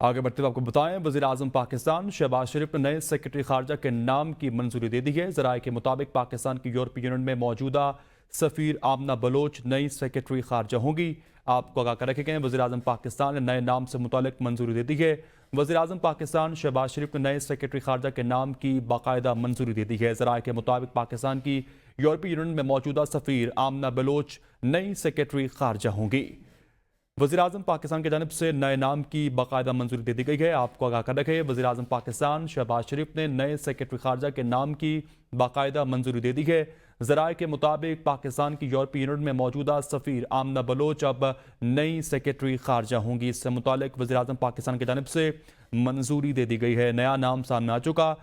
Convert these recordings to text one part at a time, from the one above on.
آگے بڑھتے ہوئے آپ کو بتائیں، وزیراعظم پاکستان شہباز شریف نے نئے سیکرٹری خارجہ کے نام کی منظوری دے دی ہے۔ ذرائع کے مطابق پاکستان کی یورپی یونین میں موجودہ سفیر آمنہ بلوچ نئی سیکرٹری خارجہ ہوں گی۔ آپ کو آگاہ کر رکھے گئے، وزیراعظم پاکستان نے نئے نام سے متعلق منظوری دے دی ہے۔ وزیراعظم پاکستان شہباز شریف نے نئے سیکرٹری خارجہ کے نام کی باقاعدہ منظوری دے دی ہے۔ ذرائع کے مطابق پاکستان کی یورپی یونین میں موجودہ سفیر آمنہ بلوچ نئی سیکرٹری خارجہ ہوں گی۔ وزیراعظم پاکستان کی جانب سے نئے نام کی باقاعدہ منظوری دے دی گئی ہے۔ آپ کو آگاہ کر رکھے، وزیراعظم پاکستان شہباز شریف نے نئے سیکرٹری خارجہ کے نام کی باقاعدہ منظوری دے دی ہے۔ ذرائع کے مطابق پاکستان کی یورپی یونین میں موجودہ سفیر آمنہ بلوچ اب نئی سیکرٹری خارجہ ہوں گی۔ اس سے متعلق وزیراعظم پاکستان کی جانب سے منظوری دے دی گئی ہے۔ نیا نام سامنے آ چکا۔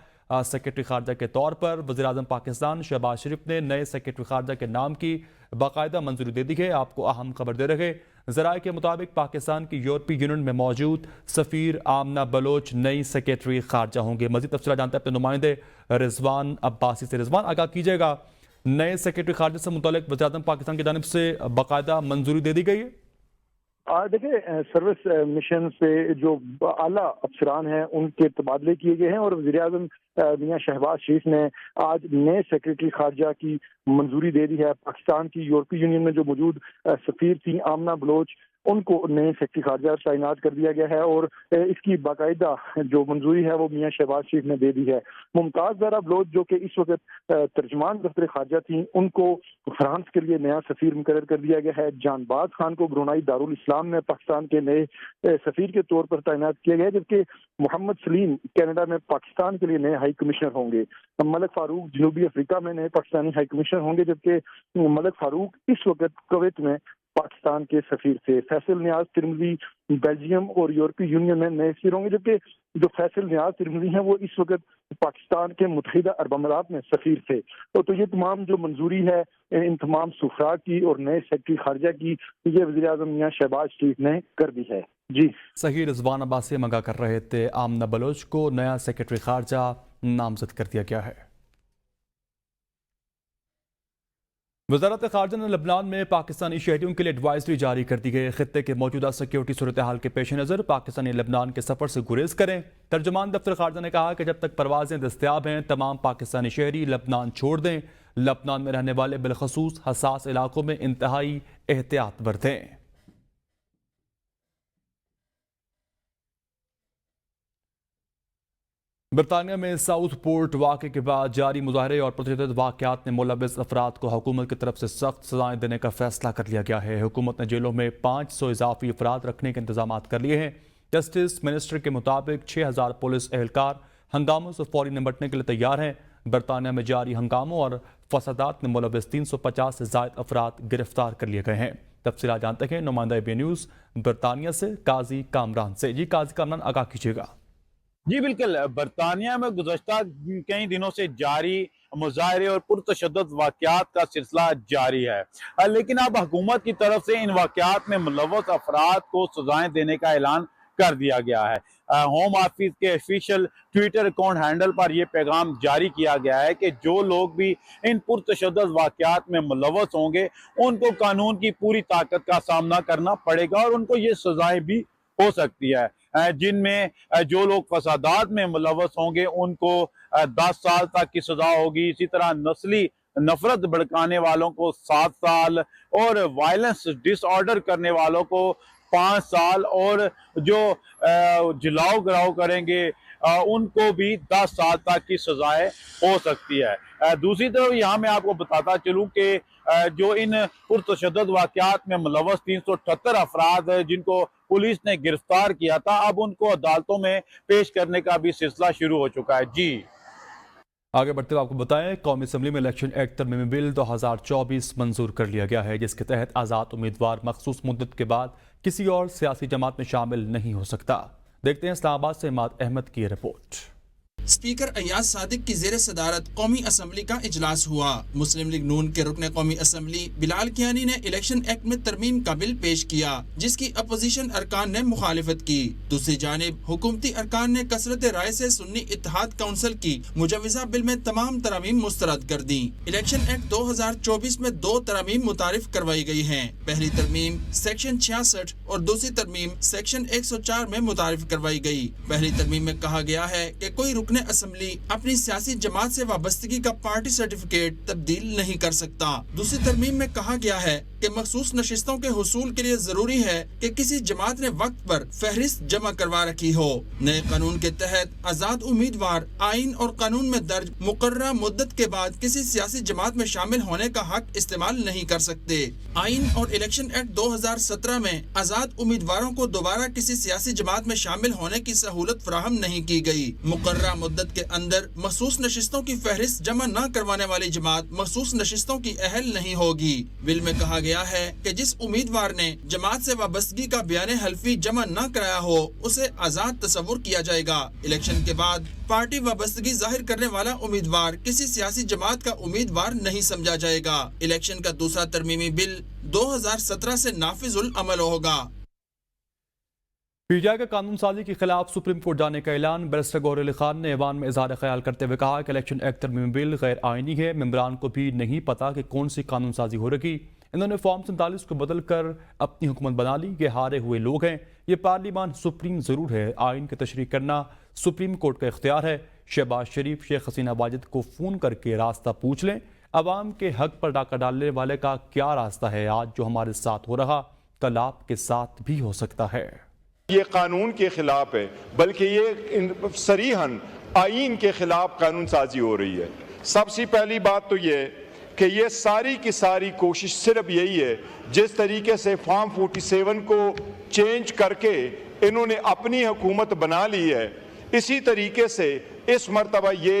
سیکرٹری خارجہ کے طور پر وزیراعظم پاکستان شہباز شریف نے نئے سیکرٹری خارجہ کے نام کی باقاعدہ منظوری دے دی ہے۔ آپ کو اہم خبر دے رہے، ذرائع کے مطابق پاکستان کی یورپی یونین میں موجود سفیر آمنہ بلوچ نئی سیکرٹری خارجہ ہوں گے۔ مزید تفصیلات جانتے ہیں اپنے نمائندے رضوان عباسی سے۔ رضوان، آگاہ کیجیے گا، نئے سیکرٹری خارجہ سے متعلق وزیراعظم پاکستان کی جانب سے باقاعدہ منظوری دے دی گئی ہے؟ دیکھیں، سروس مشن سے جو اعلیٰ افسران ہیں ان کے تبادلے کیے گئے ہیں اور وزیراعظم میاں شہباز شریف نے آج نئے سیکرٹری خارجہ کی منظوری دے دی ہے۔ پاکستان کی یورپی یونین میں جو موجود سفیر تھیں آمنہ بلوچ، ان کو نئے سیکرٹری خارجہ تعینات کر دیا گیا ہے اور اس کی باقاعدہ جو منظوری ہے وہ میاں شہباز شریف نے دے دی ہے۔ ممتاز زہرا بلوچ جو کہ اس وقت ترجمان دفتر خارجہ تھیں، ان کو فرانس کے لیے نیا سفیر مقرر کر دیا گیا ہے۔ جان باز خان کو برونائی دارالاسلام میں پاکستان کے نئے سفیر کے طور پر تعینات کیا گیا ہے، جبکہ محمد سلیم کینیڈا میں پاکستان کے لیے نئے ہائی کمشنر ہوں گے۔ ملک فاروق جنوبی افریقہ میں نئے پاکستانی ہائی کمشنر ہوں گے، جبکہ ملک فاروق اس وقت کویت میں پاکستان کے سفیر تھے۔ فیصل نیاز ترمذی بیلجیم اور یورپی یونین میں نئے سفیر ہوں گے، جبکہ جو فیصل نیاز ترمذی ہیں وہ اس وقت پاکستان کے متحدہ عرب امارات میں سفیر تھے۔ تو یہ تمام جو منظوری ہے ان تمام سفراء کی اور نئے سیکرٹری خارجہ کی، یہ وزیراعظم میاں شہباز شریف نے کر دی ہے۔ جی صحیح، رضوان عباسی مگا کر رہے تھے۔ آمنہ بلوچ کو نیا سیکرٹری خارجہ نامزد کر دیا گیا ہے۔ وزارت خارجہ نے لبنان میں پاکستانی شہریوں کے لیے ایڈوائزری جاری کر دی ہے۔ خطے کے موجودہ سیکیورٹی صورتحال کے پیش نظر پاکستانی لبنان کے سفر سے گریز کریں۔ ترجمان دفتر خارجہ نے کہا کہ جب تک پروازیں دستیاب ہیں تمام پاکستانی شہری لبنان چھوڑ دیں۔ لبنان میں رہنے والے بالخصوص حساس علاقوں میں انتہائی احتیاط برتیں۔ برطانیہ میں ساؤتھ پورٹ واقعے کے بعد جاری مظاہرے اور پرتشدد واقعات میں ملوث افراد کو حکومت کی طرف سے سخت سزائیں دینے کا فیصلہ کر لیا گیا ہے۔ حکومت نے جیلوں میں 500 اضافی افراد رکھنے کے انتظامات کر لیے ہیں۔ جسٹس منسٹر کے مطابق 6000 پولیس اہلکار ہنگاموں سے فوری نمٹنے کے لیے تیار ہیں۔ برطانیہ میں جاری ہنگاموں اور فسادات میں ملوث 350 سے زائد افراد گرفتار کر لیے گئے ہیں۔ تفصیلات جانتے ہیں نمائندہ بی نیوز برطانیہ سے قاضی کامران سے۔ جی قاضی کامران، آگاہ کیجیے گا۔ جی بالکل، برطانیہ میں گزشتہ کئی دنوں سے جاری مظاہرے اور پرتشدد واقعات کا سلسلہ جاری ہے، لیکن اب حکومت کی طرف سے ان واقعات میں ملوث افراد کو سزائیں دینے کا اعلان کر دیا گیا ہے۔ ہوم آفس کے آفیشیل ٹویٹر اکاؤنٹ ہینڈل پر یہ پیغام جاری کیا گیا ہے کہ جو لوگ بھی ان پرتشدد واقعات میں ملوث ہوں گے ان کو قانون کی پوری طاقت کا سامنا کرنا پڑے گا اور ان کو یہ سزائیں بھی ہو سکتی ہے، جن میں جو لوگ فسادات میں ملوث ہوں گے ان کو 10 سال تک کی سزا ہوگی۔ اسی طرح نسلی نفرت بھڑکانے والوں کو 7 سال اور وائلنس ڈس آرڈر کرنے والوں کو 5 سال اور جو جلاؤ گراؤ کریں گے ان کو بھی 10 سال تک کی سزائیں ہو سکتی ہے۔ دوسری طرف یہاں میں آپ کو بتاتا چلوں کہ جو ان پرتشدد واقعات میں ملوث 378 افراد جن کو پولیس نے گرفتار کیا تھا، اب ان کو عدالتوں میں پیش کرنے کا بھی سلسلہ شروع ہو چکا ہے۔ جی آگے بڑھتے ہوئے آپ کو بتائیں، قومی اسمبلی میں الیکشن ایکٹ ترمیمی بل 2024 منظور کر لیا گیا ہے، جس کے تحت آزاد امیدوار مخصوص مدت کے بعد کسی اور سیاسی جماعت میں شامل نہیں ہو سکتا۔ دیکھتے ہیں اسلام آباد سے عماد احمد کی رپورٹ۔ स्पीकर अयाज सादिक की ज़ेर सदारत कौमी असम्बली का इजलास हुआ। मुस्लिम लीग नून के रुकन कौमी असम्बली बिलाल कियानी ने इलेक्शन एक्ट में तरमीम का बिल पेश किया, जिसकी अपोजिशन अरकान ने मुखालिफत की। दूसरी जानिब हुकूमती अरकान ने कसरत राय से सुन्नी इत्तेहाद काउंसिल की मुजवजा बिल में तमाम तरमीम मुस्तरद कर दी। इलेक्शन एक्ट 2024 में 2 तरमीम मुतारिफ करवाई गई हैं। पहली तरमीम सेक्शन 66 और दूसरी तरमीम सेक्शन 104 में मुतारिफ करवाई गई। पहली तरमीम में कहा गया है कि कोई रुकने असम्बली अपनी सियासी जमात से वाबस्तगी का पार्टी सर्टिफिकेट तब्दील नहीं कर सकता। दूसरी तरमीम में कहा गया है कि मखसूस नशिस्तों के हुसूल के लिए जरूरी है कि किसी जमात ने वक्त पर फहरिस्त जमा करवा रखी हो। नए कानून के तहत आजाद उम्मीदवार आइन और कानून में दर्ज मुकर्ररा मुद्दत के बाद किसी सियासी जमात में शामिल होने का हक इस्तेमाल नहीं कर सकते। आइन और इलेक्शन एक्ट 2017 में आजाद उम्मीदवारों को दोबारा किसी सियासी जमात में शामिल होने की सहूलत फराहम नहीं की गई। मुकर्ररा मुद्दत के अंदर मखसूस नशिस्तों की फहरिस्त जमा न करवाने वाली जमात मखसूस नशिस्तों की अहल नहीं होगी। बिल में कहा गया है कि जिस उम्मीदवार ने जमात से वाबस्तगी का बयान हल्फी जमा न कराया हो उसे आजाद तस्वुर किया जाएगा। इलेक्शन के बाद पार्टी वाबस्तगी जाहिर करने वाला उम्मीदवार किसी सियासी जमात का उम्मीदवार नहीं समझा जाएगा। इलेक्शन का दूसरा तरमीमी बिल 2017 से नाफिजुल अमल होगा। पीटीआई का कानून साजी के खिलाफ सुप्रीम कोर्ट जाने का ऐलान। बैरिस्टर गौहर अली खान ने ऐवान में इजहार ख्याल करते हुए कहा कि इलेक्शन एक्ट तरमीमी बिल गैर आइनी है। मेंबरान को भी नहीं पता कि कौन सी कानून साजी हो रही। इन्होंने फॉर्म 47 को बदल कर अपनी हुकूमत बना ली। ये हारे हुए लोग हैं। ये पार्लियामान सुप्रीम ज़रूर है, आइन की तशरीह करना सुप्रीम कोर्ट का इख्तियार है। शहबाज शरीफ शेख हसीना वाजिद को फ़ोन करके रास्ता पूछ लें। अवाम के हक पर डाका डालने वाले का क्या रास्ता है? आज जो हमारे साथ हो रहा कल आपके साथ भी हो सकता है। ये कानून के खिलाफ है, बल्कि ये सरीहन आइन के खिलाफ कानून साजी हो रही है। सबसे पहली बात तो ये कि ये सारी की सारी कोशिश सिर्फ यही है, जिस तरीके से फॉर्म 47 को चेंज करके इन्होंने अपनी हुकूमत बना ली है, इसी तरीके से इस मरतबा ये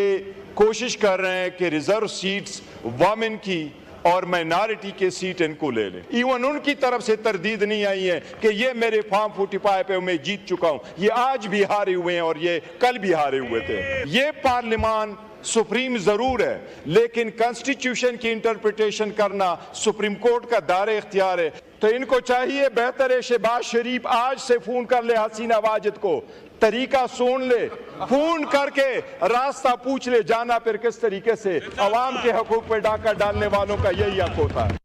कोशिश कर रहे हैं कि रिजर्व सीट्स वमेन की और माइनॉरिटी के सीट इनको ले लें। इवन उनकी तरफ से तरदीद नहीं आई है कि ये मेरे फॉर्म 45 पे मैं जीत चुका हूं। ये आज भी हारे हुए हैं और ये कल भी हारे हुए थे। ये पार्लियामान सुप्रीम जरूर है, लेकिन कॉन्स्टिट्यूशन की इंटरप्रिटेशन करना सुप्रीम कोर्ट का दायरे इख्तियार है। तो इनको चाहिए, बेहतर है शहबाज शरीफ आज से फोन कर ले हसीना वाजिद को, तरीका सुन ले, फोन करके रास्ता पूछ ले, जाना फिर किस तरीके से। अवाम के हकूक पर डाका डालने वालों का यही हक होता है।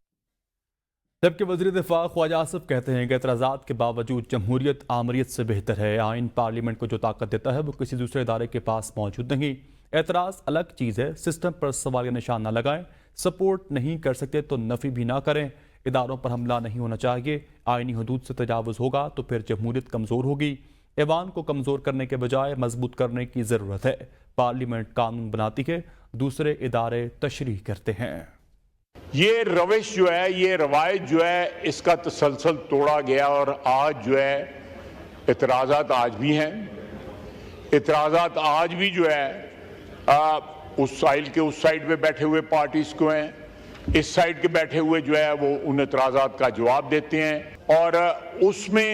जबकि वज़ीर दिफा ख्वाजा आसिफ कहते हैं कि एतराज़ात के बावजूद जमहूरियत आमरीत से बेहतर है। आइन पार्लियामेंट को जो ताकत देता है वो किसी दूसरे इदारे के पास मौजूद नहीं। एतराज़ अलग चीज़ है, सिस्टम पर सवाल या निशान ना लगाएं। सपोर्ट नहीं कर सकते तो नफ़ी भी ना करें। इदारों पर हमला नहीं होना चाहिए। आइनी हदूद से तजावुज़ होगा तो फिर जमहूरियत कमज़ोर होगी। ऐवान को कमज़ोर करने के बजाय मजबूत करने की ज़रूरत है। पार्लियामेंट कानून बनाती है, दूसरे इदारे तशरीह करते हैं। ये रविश जो है, ये रवायत जो है, इसका तसलसल तोड़ा गया और आज जो है इतराज़ात आज भी हैं। इतराज़ात आज भी जो है उस साइड के उस साइड पे बैठे हुए पार्टीज को हैं, इस साइड के बैठे हुए जो है वो उन इतराज़ात का जवाब देते हैं। और उसमें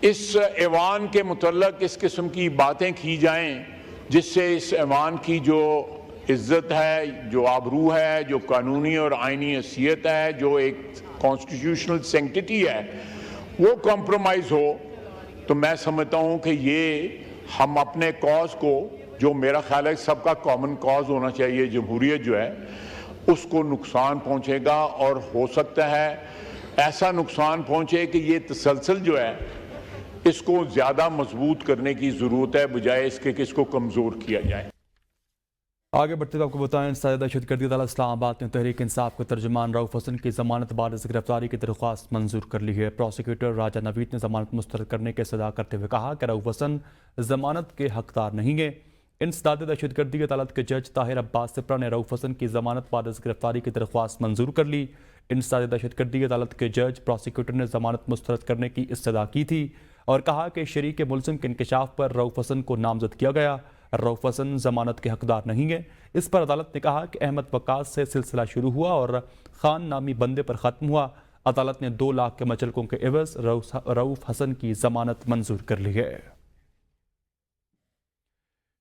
इस ऐवान के मुतल्लक इस किस्म की बातें की जाएं जिससे इस ऐवान की जो इज्जत है, जो आबरू है, जो कानूनी और आइनी हैसियत है, जो एक कॉन्स्टिट्यूशनल सेंक्टिटी है, वो कॉम्प्रोमाइज़ हो। तो मैं समझता हूँ कि ये हम अपने कॉज को, जो मेरा ख्याल है सबका कॉमन कॉज होना चाहिए, जमहूरियत जो है, उसको नुकसान पहुँचेगा। और हो सकता है ऐसा नुकसान पहुँचे कि ये तसलसल जो है इसको ज़्यादा मजबूत करने की ज़रूरत है, बजाय इसके कि इसको कमज़ोर किया जाए। आगे बढ़ते हुए आपको बताएं, इंसदाद दहशतगर्दी अदालत इस्लामाबाद ने तहरीक इंसाफ के तर्जुमान रऊफ हसन की जमानत बाद से गिरफ्तारी की दरख्वास्त मंजूर कर ली है। प्रोसिक्यूटर राजा नवीद ने जमानत मुस्तरद करने के सदा करते हुए कहा कि रऊफ हसन जमानत के हकदार नहीं है। इंसदाद दहशतगर्दी अदालत के जज ताहिर अब्बास सिप्रा ने रऊफ हसन की जमानत बाद से गिरफ्तारी की दरख्वास्त मंजूर कर ली। इंसदाद दहशतगर्दी अदालत के जज प्रोसिक्यूटर ने जमानत मुस्तरद करने की इस्तदा की थी और कहा कि शरीक मुलजिम के इंकशाफ पर रऊफ हसन को नामजद किया गया। रऊफ हसन जमानत के हकदार नहीं है। इस पर अदालत ने कहा कि अहमद वकास से सिलसिला शुरू हुआ और खान नामी बंदे पर ख़त्म हुआ। अदालत ने 2 लाख के मचलकों के एवज रऊफ हसन की जमानत मंजूर कर ली है।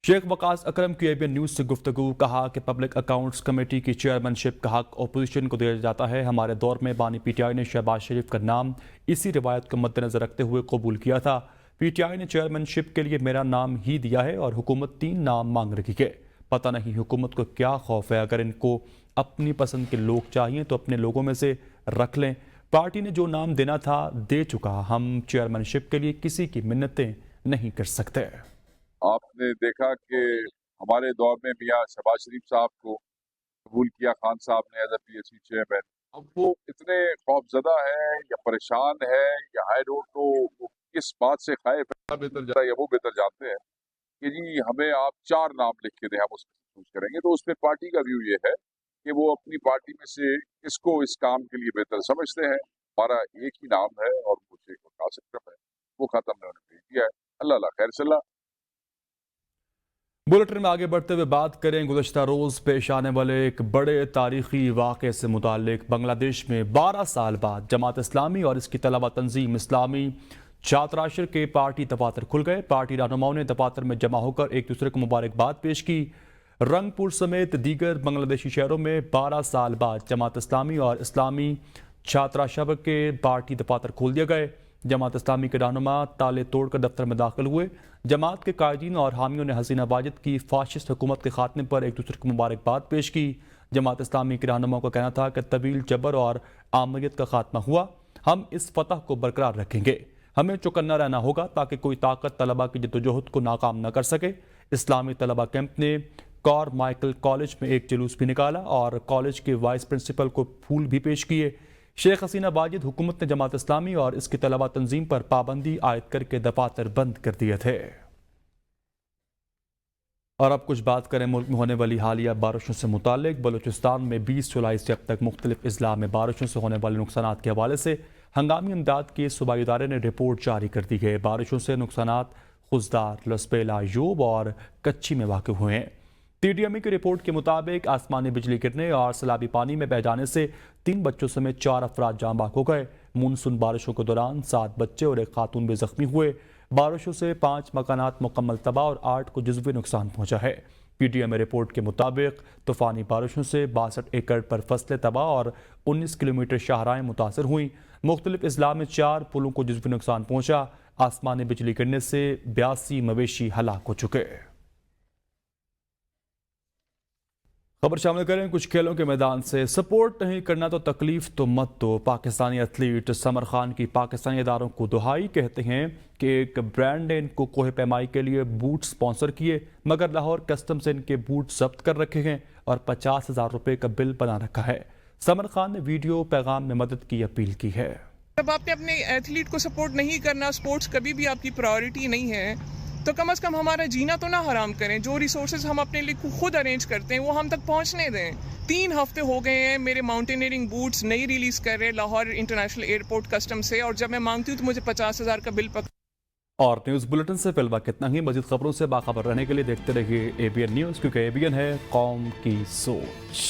शेख वकास अकरम की ABN न्यूज़ से गुफ्तगू। कहा कि पब्लिक अकाउंट्स कमेटी की चेयरमैनशिप का हक अपोजिशन को दिया जाता है। हमारे दौर में बानी PTI ने शहबाज शरीफ का नाम इसी रिवायत को मद्देनजर रखते हुए कबूल किया था। PTI ने चेयरमैनशिप के लिए मेरा नाम ही दिया है और हुकूमत 3 नाम मांग रही है। पता नहीं हुकूमत को क्या खौफ है। अगर इनको अपनी पसंद के लोग चाहिए तो अपने लोगों में से रख लें। पार्टी ने जो नाम देना था दे चुका। हम चेयरमैनशिप के लिए किसी की मिन्नतें नहीं कर सकते। आपने देखा कि हमारे दौर में मियाँ शहबाज शरीफ साहब को कबूल किया खान साहब ने एज ए PSC चेयरमैन। अब वो इतने खौफजदा है या परेशान है या आई डोंट नो वो किस बात से खाए बेहतर जा या वो बेहतर जानते हैं कि जी हमें आप 4 नाम लिख के दें, हम उसमें चूज करेंगे। तो उसमें पार्टी का व्यू ये है कि वो अपनी पार्टी में से किसको इस काम के लिए बेहतर समझते हैं। हमारा एक ही नाम है और वो शेख वकास अकरम है। वो खत्म ने उन्हें भेज दिया है। अल्लाह खैर सल्ला। बुलेटिन में आगे बढ़ते हुए बात करें गुज़श्ता रोज़ पेश आने वाले एक बड़े तारीखी वाक़े से मुताल्लिक। बांग्लादेश में 12 साल बाद जमात इस्लामी और इसकी तलबा तंजीम इस्लामी छात्राशर के पार्टी दफातर खुल गए। पार्टी रहनुमाओं ने दफातर में जमा होकर एक दूसरे को मुबारकबाद पेश की। रंगपुर समेत दीगर बांग्लादेशी शहरों में 12 साल बाद जमात इस्लामी और इस्लामी छात्राशर के पार्टी दफातर खोल दिए गए। जमात इस्लामी के रहनुमा ताले तोड़कर दफ्तर में दाखिल हुए। जमात के कायदीन और हामियों ने हसीना वाजिद की फाशिस्ट हुकूमत के खात्मे पर एक दूसरे को मुबारकबाद पेश की। जमात इस्लामी के रहनुमाओं का कहना था कि तवील जबर और आमरीत का खात्मा हुआ। हम इस फतह को बरकरार रखेंगे। हमें चौकन्ना रहना होगा ताकि कोई ताकत तलबा की जद्दोजहद को नाकाम न कर सके। इस्लामी तलबा कैंप ने कॉर माइकल कॉलेज में एक जुलूस भी निकाला और कॉलेज के वाइस प्रिंसिपल को फूल भी पेश किए। शेख हसीना वाजिद हुकूमत ने जमात इस्लामी और इसकी तलबा तंजीम पर पाबंदी आयद करके दफातर बंद कर दिए थे। और अब कुछ बात करें मुल्क में होने वाली हालिया बारिशों से मुतालिक। बलूचिस्तान में 20 जुलाई से अब तक मुख्तलिफ अजला में बारिशों से होने वाले नुकसानात के हवाले से हंगामी इमदाद के सूबाई इदारे ने रिपोर्ट जारी कर दी है। बारिशों से नुकसानात खुजदार, लसपेला, यूब और कच्ची में वाक़ हुए हैं। TDMA की रिपोर्ट के मुताबिक आसमानी बिजली गिरने और सैलाबी पानी में बह जाने से 3 बच्चों समेत 4 अफराद जाँ बाग हो गए। मानसून बारिशों के दौरान 7 बच्चे और एक खातून भी जख्मी हुए। बारिशों से 5 मकानात मुकम्मल तबाह और 8 को जुज़वी नुकसान पहुंचा है। PDMA रिपोर्ट के मुताबिक तूफ़ानी बारिशों से 62 एकड़ पर फसलें तबाह और 19 किलोमीटर शाहराएं मुतासर हुई। मुख्तलिफ अजला में 4 पुलों को जुज़वी नुकसान पहुंचा। आसमानी बिजली गिरने से 82 मवेशी हलाक हो चुके। खबर शामिल करें कुछ खेलों के मैदान से। सपोर्ट नहीं करना तो तकलीफ तो मत दो। पाकिस्तानी एथलीट समर खान की पाकिस्तानी इदारों को दुहाई। कहते हैं कि एक ब्रांड ने इनको कोहे पैमाई के लिए बूट स्पॉन्सर किए, मगर लाहौर कस्टम से इनके बूट जब्त कर रखे हैं और 50,000 रुपये का बिल बना रखा है। समर खान ने वीडियो पैगाम में मदद की अपील की है। जब आपने अपने एथलीट को सपोर्ट नहीं करना, स्पोर्ट्स कभी भी आपकी प्रायोरिटी नहीं है, तो कम से कम हमारा जीना तो ना हराम करें। जो रिसोर्सेज हम अपने लिए खुद अरेंज करते हैं वो हम तक पहुंचने दें। 3 हफ्ते हो गए हैं मेरे माउंटेनियरिंग बूट्स नहीं रिलीज कर रहे लाहौर इंटरनेशनल एयरपोर्ट कस्टम से, और जब मैं मांगती हूँ तो मुझे 50,000 का बिल और न्यूज़ बुलेटिन से फिलहाल कितना ही। मज़ीद खबरों से बाखबर रहने के लिए देखते रहिए ABN न्यूज़, क्योंकि ABN है कौम की सोच।